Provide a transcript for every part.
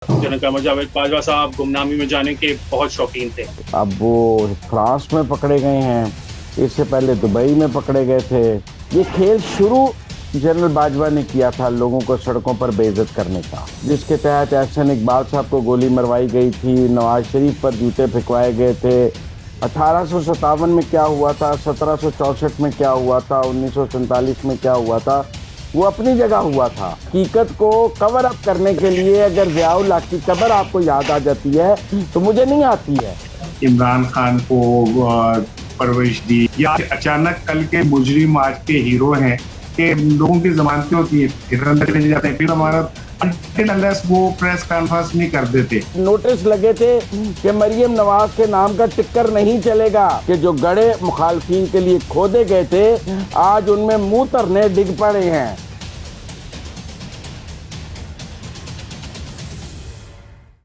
जनक अमर जावेद बाजवा साहब गुमनामी में जाने के बहुत शौकीन थे। अब वो फ्रांस में पकड़े गए हैं, इससे पहले दुबई में पकड़े गए थे। ये खेल शुरू जनरल बाजवा ने किया था लोगों को सड़कों पर बेइज्जत करने का, जिसके तहत एहसन इकबाल साहब को गोली मरवाई गई थी, नवाज शरीफ पर जूते फेंकवाए गए थे। 1857 में क्या हुआ था, 1764 में क्या हुआ था, 1947 में क्या हुआ था, वो अपनी जगह हुआ था। हकीकत को कवर अप करने के लिए अगर ज़ियाउल हक की कब्र आपको याद आ जाती है तो मुझे नहीं आती है। इमरान खान को परवरिश दी, या अचानक कल के मुजरिम आज के हीरो हैं कि लोगों की जमानतें होती है, फिर अंदर चले जाते हैं, फिर हमारा वो प्रेस कॉन्फ्रेंस नहीं कर देते। नोटिस लगे थे कि मरियम नवाज के नाम का टिक्कर नहीं चलेगा, कि जो गड़े मुखालफिन के लिए खोदे गए थे आज उनमें मुंह तरने डिग पड़े हैं।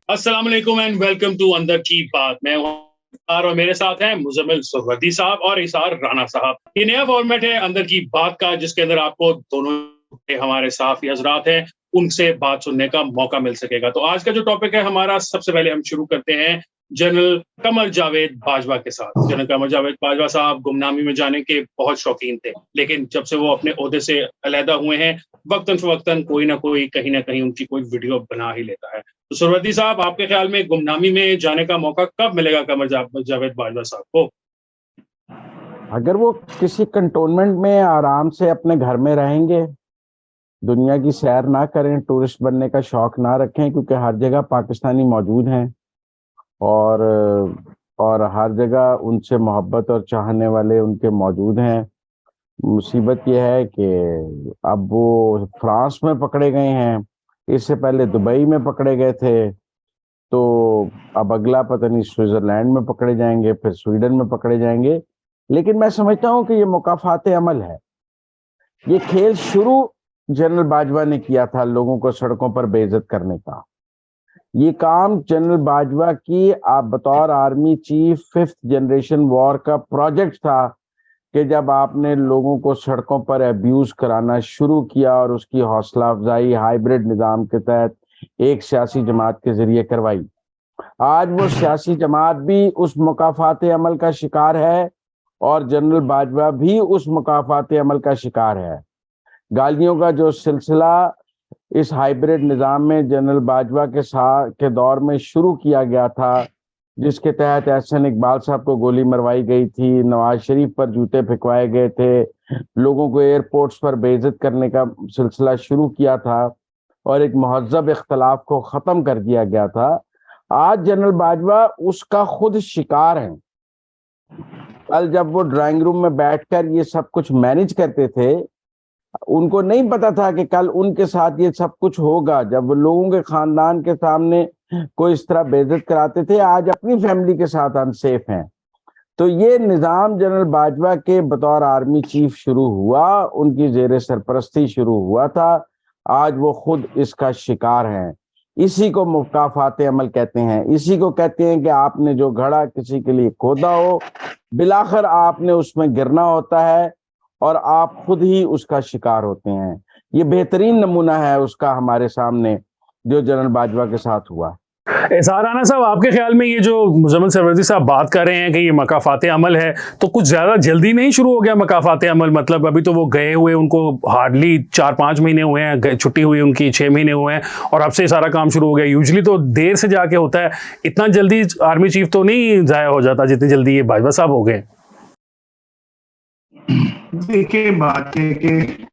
अस्सलाम वालेकुम एंड वेलकम टू अंदर की बात। मैं हूं और मेरे साथ हैं मुजम्मिल सुरवती साहब और इसार राना साहब। ये नया फॉर्मेट है अंदर की बात का, जिसके अंदर आपको दोनों हमारे सहाफी हजरात हैं उनसे बात सुनने का मौका मिल सकेगा। तो आज का जो टॉपिक है हमारा, सबसे पहले हम शुरू करते हैं जनरल कमर जावेद बाजवा के साथ। जनरल कमर जावेद बाजवा साहब गुमनामी में जाने के बहुत शौकीन थे, लेकिन जब से वो अपने ओहदे से अलहदा हुए हैं वक्तन फवक्तन कोई ना कहीं उनकी कोई वीडियो बना ही लेता है। तो सुरवती साहब, आपके ख्याल में गुमनामी में जाने का मौका कब मिलेगा कमर जावेद बाजवा साहब को? अगर वो किसी कंटोनमेंट में आराम से अपने घर में रहेंगे, दुनिया की सैर ना करें, टूरिस्ट बनने का शौक ना रखें, क्योंकि हर जगह पाकिस्तानी मौजूद हैं और हर जगह उनसे मोहब्बत और चाहने वाले उनके मौजूद हैं। मुसीबत यह है कि अब वो फ्रांस में पकड़े गए हैं, इससे पहले दुबई में पकड़े गए थे, तो अब अगला पता नहीं स्विट्जरलैंड में पकड़े जाएंगे, फिर स्वीडन में पकड़े जाएंगे। लेकिन मैं समझता हूँ कि ये मुकाफात अमल है। ये खेल शुरू जनरल बाजवा ने किया था लोगों को सड़कों पर बेइज्जत करने का। ये काम जनरल बाजवा की आप बतौर army chief 5th generation war का प्रोजेक्ट था कि जब आपने लोगों को सड़कों पर अब्यूज कराना शुरू किया और उसकी हौसला अफजाई हाइब्रिड निज़ाम के तहत एक सियासी जमात के जरिए करवाई, आज वो सियासी जमात भी उस मुकाफात अमल का शिकार है और जनरल बाजवा भी उस मुकाफात अमल का शिकार है। गालियों का जो सिलसिला इस हाइब्रिड निज़ाम में जनरल बाजवा के दौर में शुरू किया गया था, जिसके तहत एहसन इकबाल साहब को गोली मरवाई गई थी, नवाज शरीफ पर जूते फेंकवाए गए थे, लोगों को एयरपोर्ट्स पर बेइज्जत करने का सिलसिला शुरू किया था और एक महज़ब इख्तलाफ को ख़त्म कर दिया गया था। आज जनरल बाजवा उसका खुद शिकार हैं। कल जब वो ड्राइंग रूम में बैठकर ये सब कुछ मैनेज करते थे, उनको नहीं पता था कि कल उनके साथ ये सब कुछ होगा। जब लोगों के खानदान के सामने कोई इस तरह बेइज्जत कराते थे, आज अपनी फैमिली के साथ अनसेफ हैं। तो ये निज़ाम जनरल बाजवा के बतौर आर्मी चीफ शुरू हुआ, उनकी जेर सरपरस्ती शुरू हुआ था। आज वो खुद इसका शिकार हैं। इसी को मुकाफात अमल कहते हैं। इसी को कहते हैं कि आपने जो घड़ा किसी के लिए खोदा हो, बिलाखिर आपने उसमें गिरना होता है और आप खुद ही उसका शिकार होते हैं। ये बेहतरीन नमूना है उसका हमारे सामने, जो जनरल बाजवा के साथ हुआ। इसार राना साहब, आपके ख्याल में ये जो मुजम्मिल सरवती साहब बात कर रहे हैं कि ये मकाफात अमल है, तो कुछ ज़्यादा जल्दी नहीं शुरू हो गया मकाफात अमल? मतलब अभी तो वो गए हुए, उनको हार्डली 4-5 महीने हुए हैं, छुट्टी हुई उनकी 6 महीने हुए हैं और अब से सारा काम शुरू हो गया। यूजुअली तो देर से जाके होता है, इतना जल्दी आर्मी चीफ तो नहीं ज़ाया हो जाता जितनी जल्दी ये बाजवा साहब हो गए। देखिए, बात है कि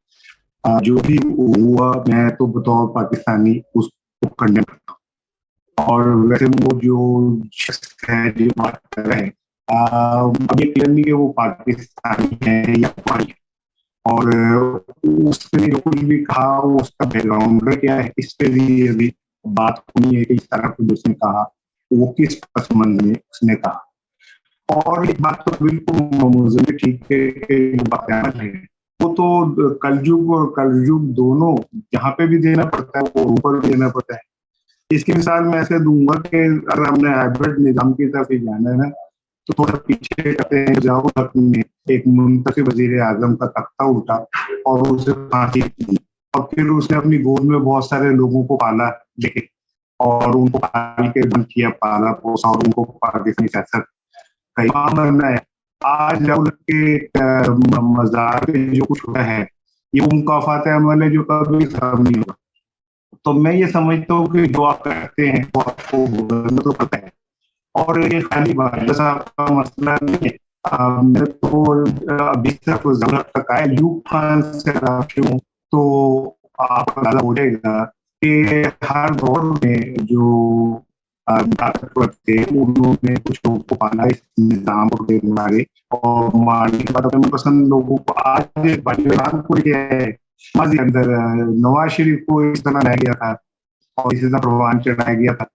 जो भी हुआ, मैं तो बतौर पाकिस्तानी उसको कंडेम करता हूँ। और वैसे वो जो शख्स है जो बात कर रहे हैं, अब ये क्लियर नहीं कि वो पाकिस्तानी है या अफगानी है, और उसने जो कुछ भी कहा वो उसका बैकग्राउंड क्या है, इस पे भी अभी बात हुई है कि इस तरह कुछ उसने कहा, वो किस संबंध में उसने कहा। और एक बात तो बिल्कुल मुझे ठीक है कि जो बात है वो तो कलयुग और कलयुग दोनों जहाँ पे भी देना पड़ता है वो ऊपर भी देना पड़ता है। इसकी मिसाल मैं ऐसे दूंगा कि अगर हमने हाइब्रिड निजाम की तरफ ही जाना है ना, तो थोड़ा पीछे करते हैं। जाओ तक में एक मुंतखब वजीर आजम का तख्ता उठा और उसे फांसी दी, और फिर उसने अपनी गोद में बहुत सारे लोगों को पाला लेके, और उनको पाल के बंद किया, पाला पोसा और उनको पाकिस्तानी सियासत का इमाम बनना है। आज जब के मजार पे जो कुछ होता है ये वो मुकाफात अमल है जो कभी खत्म नहीं होगा। तो मैं ये समझता हूँ कि जो आप करते हैं वो आपको तो पता है, और ये खाली बादशाह साहब का मसला नहीं है। मैं तो अभी तक जरूरत तक आया अयूब खान से हूँ तो आपको अंदाजा हो जाएगा कि हर दौर में जो ताकतवर थे उन्होंने कुछ लोगों को पाला इस निजाम को मारे और मारने के बाद अपने पसंद लोगों को आज पाकिस्तान को माजी अंदर नवाज शरीफ को इस तरह लाया गया था और इसी तरह प्रवान चढ़ाया गया था।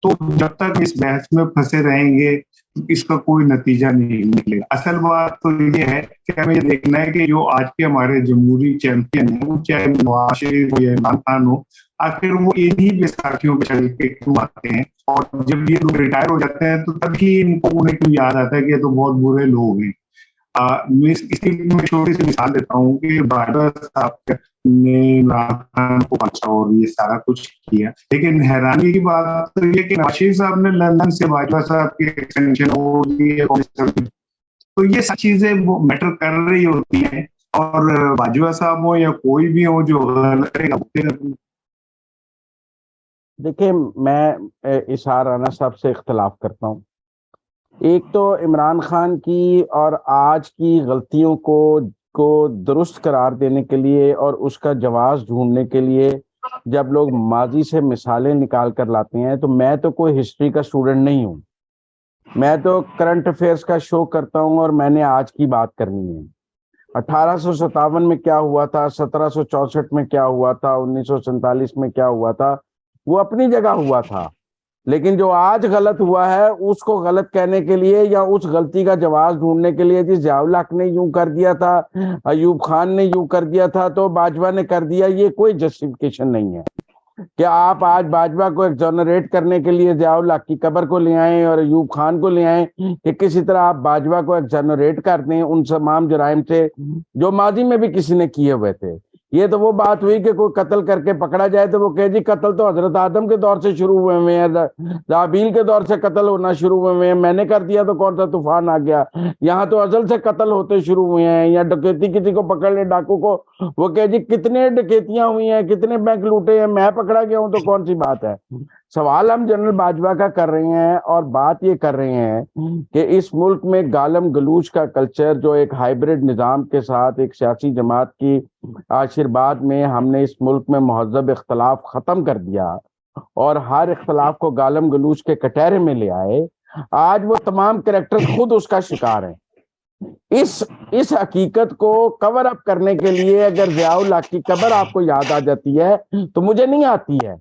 तो जब तक इस बहस में फंसे रहेंगे इसका कोई नतीजा नहीं निकलेगा। असल बात तो ये है कि हमें ये देखना है कि जो आज के हमारे जमहूरी चैंपियन है वो चाहे नवाज शरीफ हो या इमरान खान हो, आखिर वो इन्हीं बैसाखियों पे चल के क्यों आते हैं, और जब ये लोग रिटायर हो जाते हैं तो तभी इनको उन्हें क्यों याद आता है कि ये तो बहुत बुरे लोग हैं। मैं इसकी मैं छोटी सी मिसाल देता हूँ कि बाजवा साहब ने इमरान खान को बचा और ये सारा कुछ किया, लेकिन हैरानी की बात तो ये कि नवाज शरीफ साहब ने लंदन से बाजवा साहब की एक्सटेंशन हो दी। तो ये सब चीजें वो मैटर कर रही होती हैं, और बाजवा साहब हो या कोई भी हो जो गलत। देखिए, मैं इशार राना साहब से इख्तलाफ करता हूँ। एक तो इमरान खान की और आज की गलतियों को दुरुस्त करार देने के लिए और उसका जवाब ढूंढने के लिए जब लोग माजी से मिसालें निकाल कर लाते हैं, तो मैं तो कोई हिस्ट्री का स्टूडेंट नहीं हूँ, मैं तो करंट अफेयर्स का शो करता हूँ और मैंने आज की बात करनी है। 1857 में क्या हुआ था, 1764 में क्या हुआ था, 1947 में क्या हुआ था, वो अपनी जगह हुआ था। लेकिन जो आज गलत हुआ है उसको गलत कहने के लिए या उस गलती का जवाब ढूंढने के लिए, जी ज़ियाउल हक ने यूं कर दिया था, अयूब खान ने यूं कर दिया था तो बाजवा ने कर दिया, ये कोई जस्टिफिकेशन नहीं है। क्या आप आज बाजवा को एक्सोनरेट करने के लिए ज़ियाउल हक की कब्र को ले आए और अयूब खान को ले आए कि किसी तरह आप बाजवा को एक्सोनरेट कर दें उन तमाम जराइम से जो माजी में भी किसी ने किए हुए थे। ये तो वो बात हुई कि कोई कत्ल करके पकड़ा जाए तो वो कहे जी कत्ल तो हजरत आदम के दौर से शुरू हुए हैं, दाबील के दौर से कत्ल होना शुरू हुए हैं, मैंने कर दिया तो कौन सा तूफान आ गया। यहाँ तो अजल से कत्ल होते शुरू हुए हैं। या डकैती किसी को पकड़ ले, डाकू को, वो कहे जी कितने डकैतियां हुई हैं, कितने बैंक लूटे हैं, मैं पकड़ा गया हूं तो कौन सी बात है। सवाल हम जनरल बाजवा का कर रहे हैं और बात ये कर रहे हैं कि इस मुल्क में गालम गलूच का कल्चर जो एक हाइब्रिड निज़ाम के साथ एक सियासी जमात की आशीर्वाद में हमने इस मुल्क में महज़ब इख्तलाफ ख़त्म कर दिया और हर इख्तलाफ को गालम गलूच के कटहरे में ले आए, आज वो तमाम कैरेक्टर्स खुद उसका शिकार हैं। इस हकीकत को कवर अप करने के लिए अगर ज़ियाउल हक की कब्र आपको याद आ जाती है तो मुझे नहीं आती है।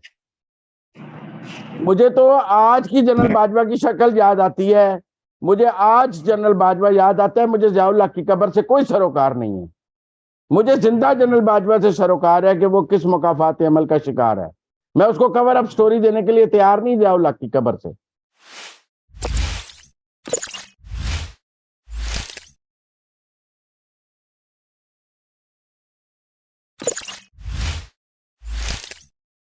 मुझे तो आज की जनरल बाजवा की शक्ल याद आती है, मुझे आज जनरल बाजवा याद आता है, मुझे ज़ियाउल हक की कब्र से कोई सरोकार नहीं है। मुझे जिंदा जनरल बाजवा से सरोकार है कि वो किस मुकाफात अमल का शिकार है। मैं उसको कवर अप स्टोरी देने के लिए तैयार नहीं ज़ियाउल हक की कब्र से।